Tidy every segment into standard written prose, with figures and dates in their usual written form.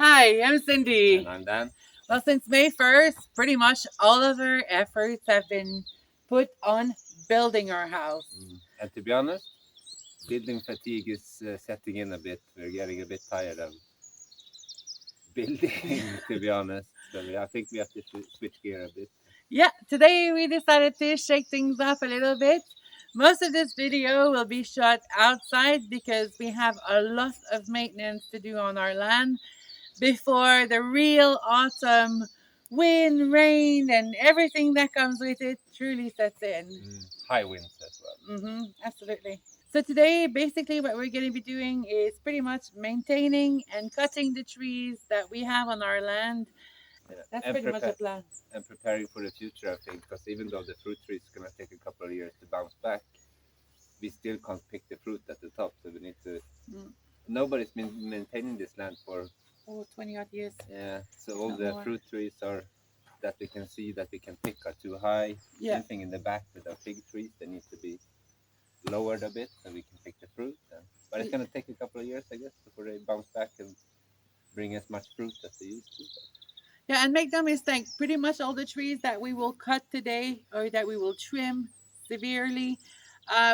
Hi, I'm Cindy. And I'm Dan. Well, since May 1st, pretty much all of our efforts have been put on building our house. And to be honest, building fatigue is setting in a bit. We're getting a bit tired of building, to be honest. So I think we have to switch gear a bit. Yeah, today we decided to shake things up a little bit. Most of this video will be shot outside because we have a lot of maintenance to do on our land before the real autumn wind, rain, and everything that comes with it truly sets in. High winds as well. Absolutely. So today, basically what we're going to be doing is pretty much maintaining and cutting the trees that we have on our land. That's and pretty much the plan. And preparing for the future, I think, because even though the fruit tree is going to take a couple of years to bounce back, we still can't pick the fruit at the top. So we need to... Nobody's been maintaining this land for 20 odd years. Yeah, so all the fruit trees are that we can see that we can pick are too high. Yeah. Anything in the back with our fig trees, they need to be lowered a bit so we can pick the fruit. But it's going to take a couple of years, I guess, before they bounce back and bring as much fruit as they used to. Yeah, and make no mistake, pretty much all the trees that we will cut today or that we will trim severely,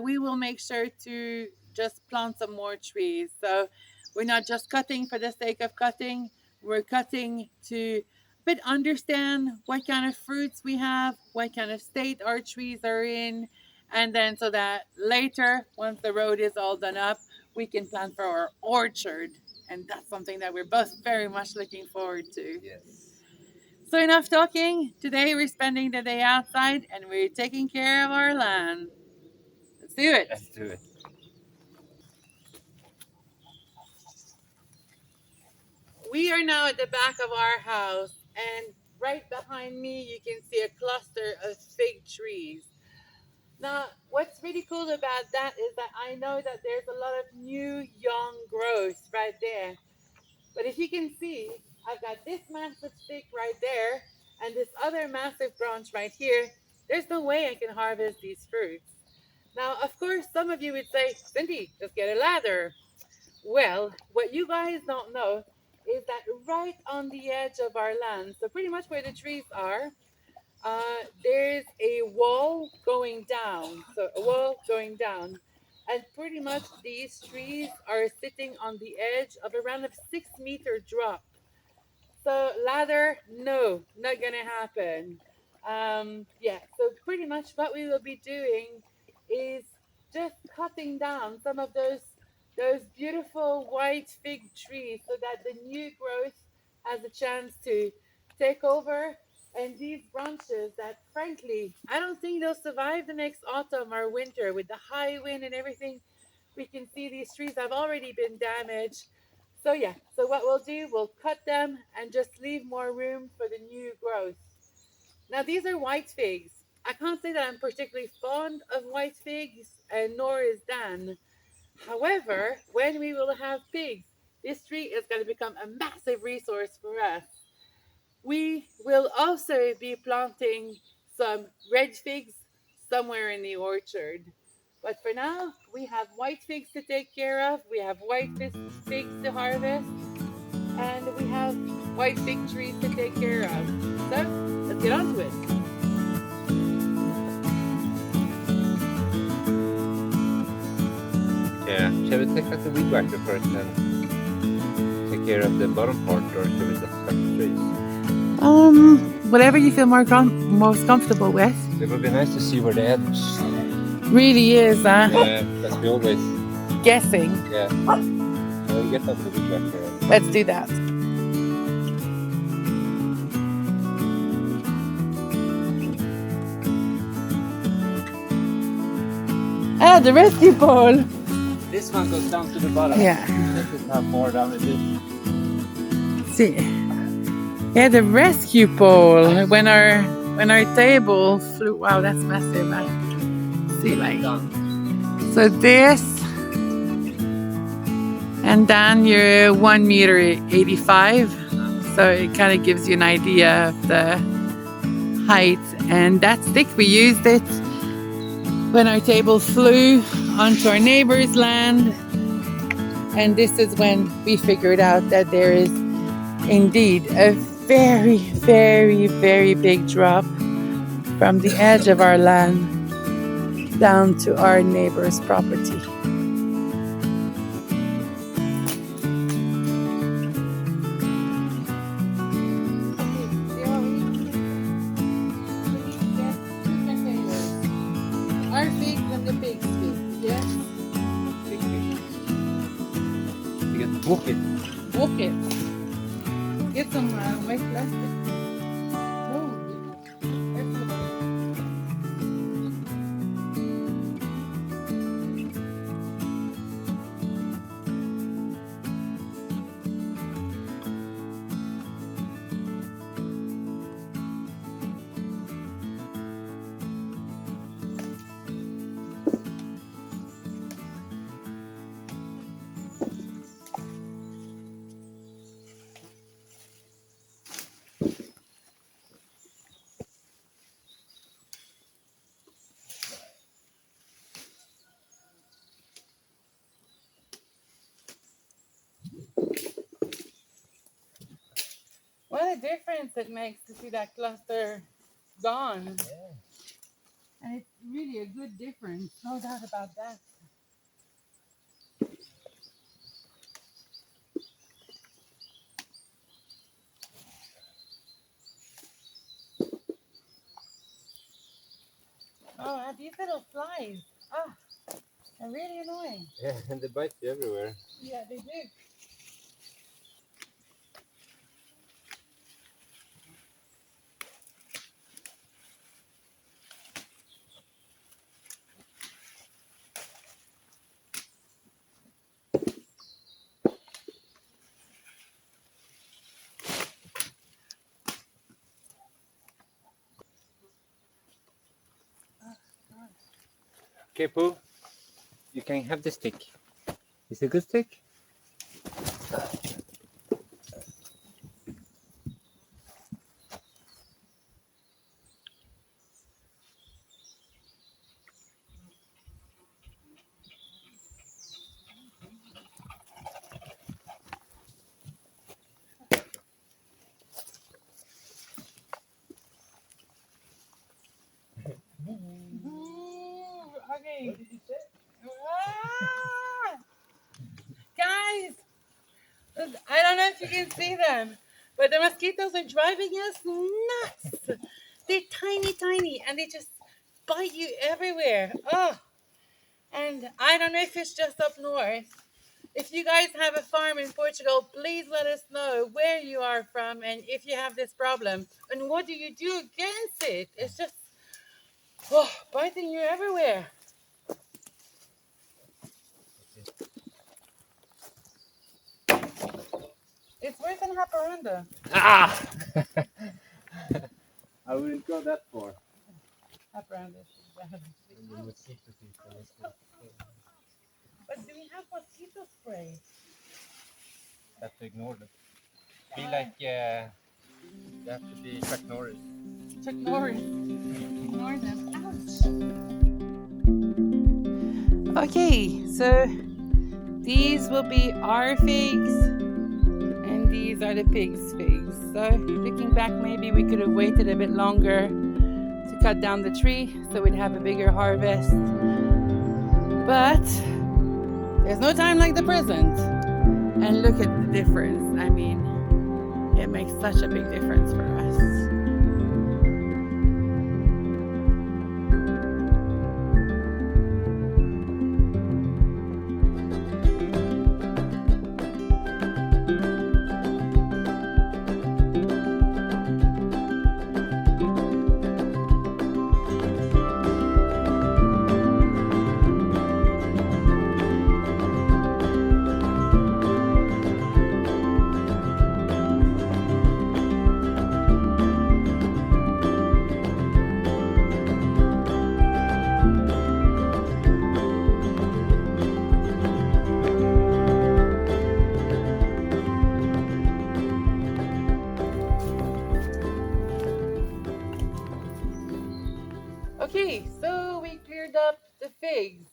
we will make sure to just plant some more trees. So we're not just cutting for the sake of cutting. We're cutting to but understand what kind of fruits we have, what kind of state our trees are in, and then so that later, once the road is all done up, we can plant for our orchard. And that's something that we're both very much looking forward to. Yes. So enough talking. Today we're spending the day outside and we're taking care of our land. Let's do it. Let's do it. We are now at the back of our house, and right behind me you can see a cluster of fig trees. Now, what's really cool about that is that I know that there's a lot of new young growth right there. But if you can see, I've got this massive stick right there and this other massive branch right here. There's no way I can harvest these fruits. Now, of course, some of you would say, Cindy, just get a ladder. Well, what you guys don't know is that right on the edge of our land, so pretty much where the trees are, there's a wall going down. So a wall going down. And pretty much these trees are sitting on the edge of around a 6-meter drop. So ladder, no, not gonna happen. Yeah, so pretty much what we will be doing is just cutting down some of those beautiful white fig trees so that the new growth has a chance to take over. And these branches that frankly I don't think they'll survive the next autumn or winter with the high wind and everything. We can see these trees have already been damaged. So yeah, so what we'll do, we'll cut them and just leave more room for the new growth. Now these are white figs. I can't say that I'm particularly fond of white figs, and nor is Dan. However, when we will have pigs, this tree is going to become a massive resource for us. We will also be planting some red figs somewhere in the orchard. But for now, we have white figs to take care of, we have white figs to harvest, and we have white fig trees to take care of. So, let's get on to it. Yeah, shall we take out the weed whacker first and take care of the bottom part, or shall we just cut the trees? Whatever you feel most comfortable with. It would be nice to see where the edge Really is, Yeah, because we always guessing. Yeah. So we get out the weed whacker. Let's do that. Ah, the rescue pole. This one goes down to the bottom. Yeah. This is how far down it is. See. Yeah, the rescue pole. When our table flew. Wow, that's massive. See, like. So this. And then you're 1.85 meters. So it kind of gives you an idea of the height. And that stick, we used it when our table flew onto our neighbor's land. And this is when we figured out that there is indeed a very, very, very big drop from the edge of our land down to our neighbor's property. Our figs and the pig's figs, yes? Big fish. We get book it. Walk it. Get some white plastic. Oh, what a difference it makes to see that cluster gone. Yeah. And it's really a good difference, no doubt about that. Oh, these little flies. Ah, they're really annoying. Yeah, and they bite you everywhere. Yeah, they do. Okay, Pooh, you can have the stick. It's a good stick. Okay. What did you say? Ah! Guys, I don't know if you can see them, but the mosquitoes are driving us nuts. They're tiny, tiny, and they just bite you everywhere. Oh, and I don't know if it's just up north. If you guys have a farm in Portugal, please let us know where you are from and if you have this problem and what do you do against it. It's just biting you everywhere. It's worse than Haparanda. Ah! I wouldn't go that far. Haparanda is bad. But do we have mosquito spray? Have to ignore them. Be like, you have to be Chuck Norris. Chuck Norris. Ignore them. Ouch. Okay, so these will be our figs, and these are the pigs' figs. So looking back, maybe we could have waited a bit longer to cut down the tree so we'd have a bigger harvest. But there's no time like the present. And look at the difference. I mean, it makes such a big difference for us. Okay, so we cleared up the figs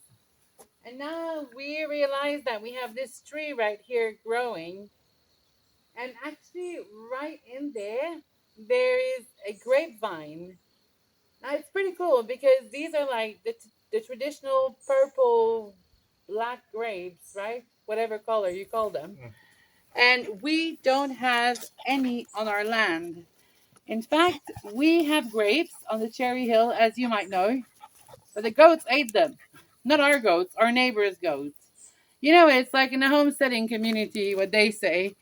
And now we realize that we have this tree right here growing. And actually, right in there, there is a grapevine. Now, it's pretty cool because these are like the traditional purple, black grapes, right? Whatever color you call them. And we don't have any on our land. In fact, we have grapes on the cherry hill, as you might know, but the goats ate them. Not our goats, our neighbor's goats. You know, it's like in a homesteading community, what they say.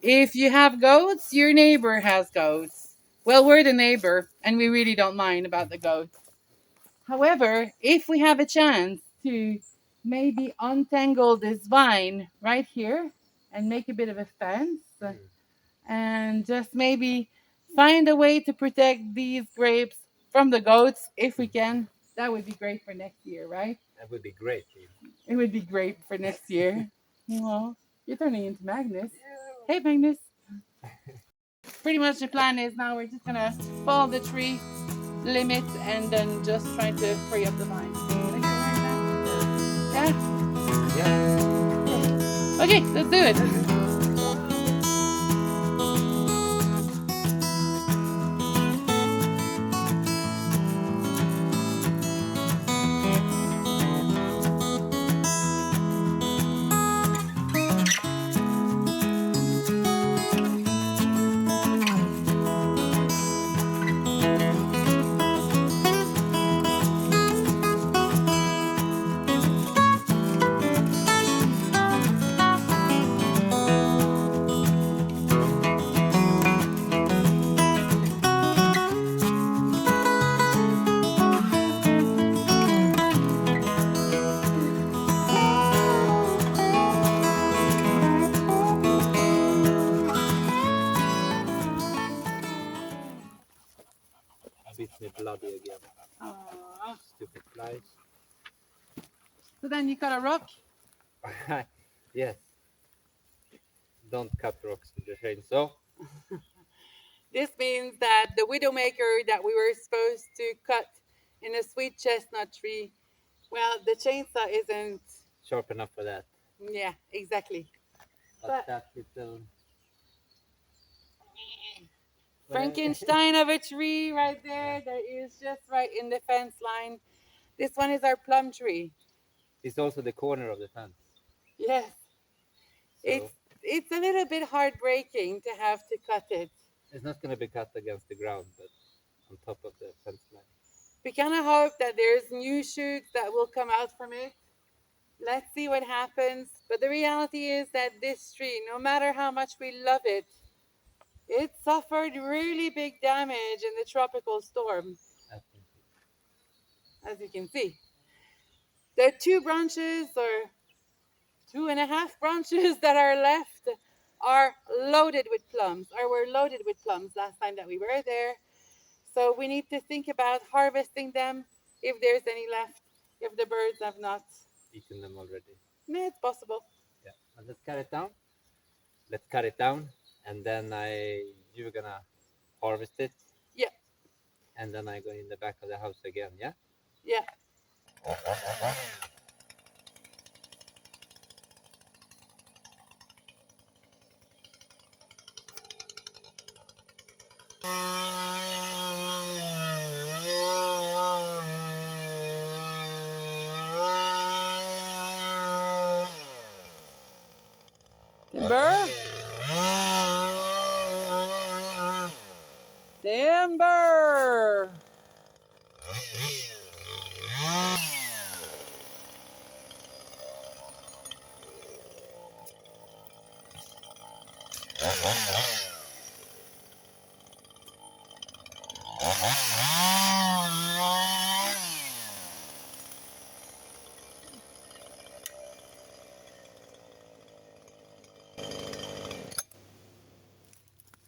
If you have goats, your neighbor has goats. Well, we're the neighbor, and we really don't mind about the goats. However, if we have a chance to maybe untangle this vine right here and make a bit of a fence and just maybe find a way to protect these grapes from the goats if we can, that would be great for next year, right? That would be great. It would be great for next year. Well, you're turning into Magnus. Hey, Magnus. Pretty much the plan is now we're just gonna follow the tree limit and then just try to free up the vine. Yeah? Yeah. Okay, let's do it. Bit me bloody again. Aww. Stupid flies. So then you got a rock? Yes. Don't cut rocks with the chainsaw. This means that the widowmaker that we were supposed to cut in a sweet chestnut tree, well, the chainsaw isn't. Sharp enough for that. Yeah, exactly. But that little Frankenstein of a tree right there that is just right in the fence line. This one is our plum tree. It's also the corner of the fence. Yes. So It's a little bit heartbreaking to have to cut it. it's not going to be cut against the ground, but on top of the fence line. We kind of hope that there's new shoots that will come out from it. Let's see what happens. But the reality is that this tree, no matter how much we love it, it suffered really big damage in the tropical storm, as you can see. The 2 branches or 2.5 branches that are left are loaded with plums, or were loaded with plums last time that we were there. So we need to think about harvesting them if there's any left, if the birds have not eaten them already. No, it's possible. Yeah, but let's cut it down. Let's cut it down, and then you're gonna harvest it. Yeah. And then I go in the back of the house again. Yeah. Yeah. Timber. Timber.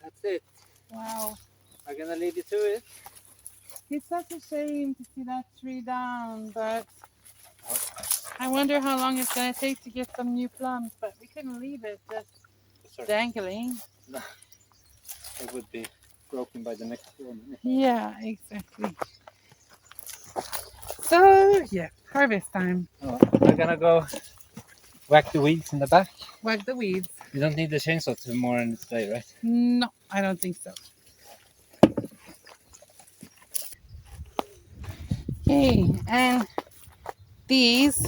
That's it. Wow. I'm gonna leave you to it. It's such a shame to see that tree down, but I wonder how long it's going to take to get some new plums, but we couldn't leave it just dangling. No. It would be broken by the next storm. Yeah, exactly. So, yeah. harvest time. Oh, we're gonna go whack the weeds in the back. Whack the weeds. You don't need the chainsaw tomorrow in today, right? No, I don't think so. Okay, and these,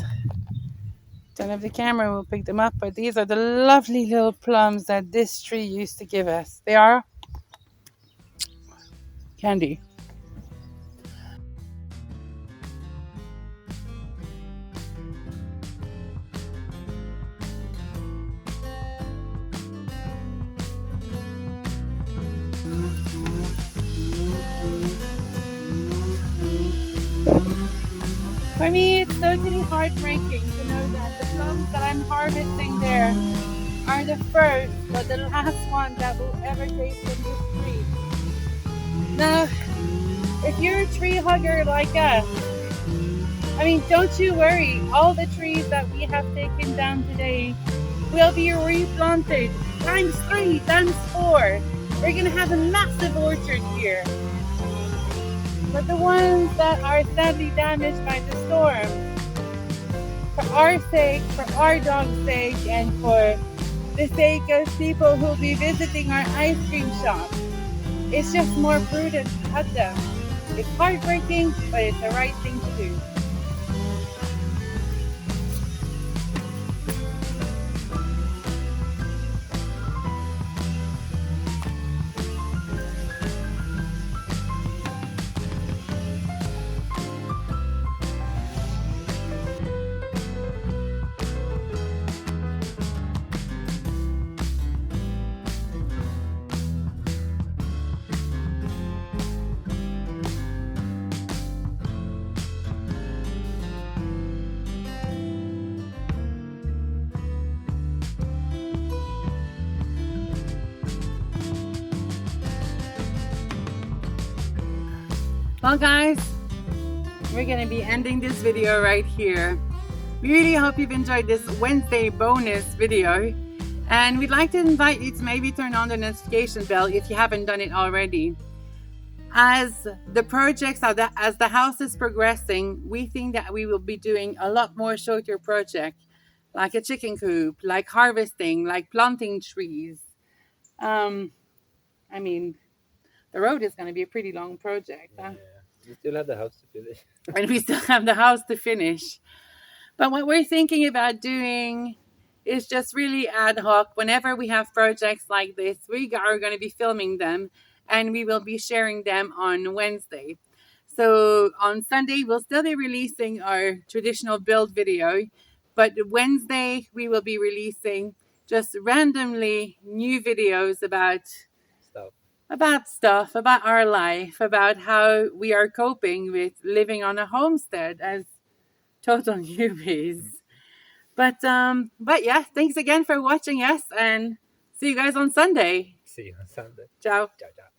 don't know if the camera will pick them up, but these are the lovely little plums that this tree used to give us. They are candy. For me, it's totally heartbreaking to know that the plums that I'm harvesting there are the first, but the last one that will ever taste from this tree. Now, if you're a tree hugger like us, I mean, don't you worry. All the trees that we have taken down today will be replanted times 3, times 4. We're gonna have a massive orchard here. But the ones that are sadly damaged by the storm, for our sake, for our dog's sake, and for the sake of people who'll be visiting our ice cream shop, it's just more prudent to cut them. It's heartbreaking, but it's the right thing to do. Well guys, we're gonna be ending this video right here. We really hope you've enjoyed this Wednesday bonus video, and we'd like to invite you to maybe turn on the notification bell if you haven't done it already. As the projects, as the house is progressing, we think that we will be doing a lot more shorter projects, like a chicken coop, like harvesting, like planting trees. I mean, the road is going to be a pretty long project. Yeah. We still have the house to finish. And we still have the house to finish. But what we're thinking about doing is just really ad hoc. Whenever we have projects like this, we are going to be filming them and we will be sharing them on Wednesday. So on Sunday, we'll still be releasing our traditional build video. But Wednesday, we will be releasing just randomly new videos about stuff, about our life, about how we are coping with living on a homestead as total newbies. But yeah, thanks again for watching us, and see you guys on Sunday. See you on Sunday. Ciao. Ciao, ciao.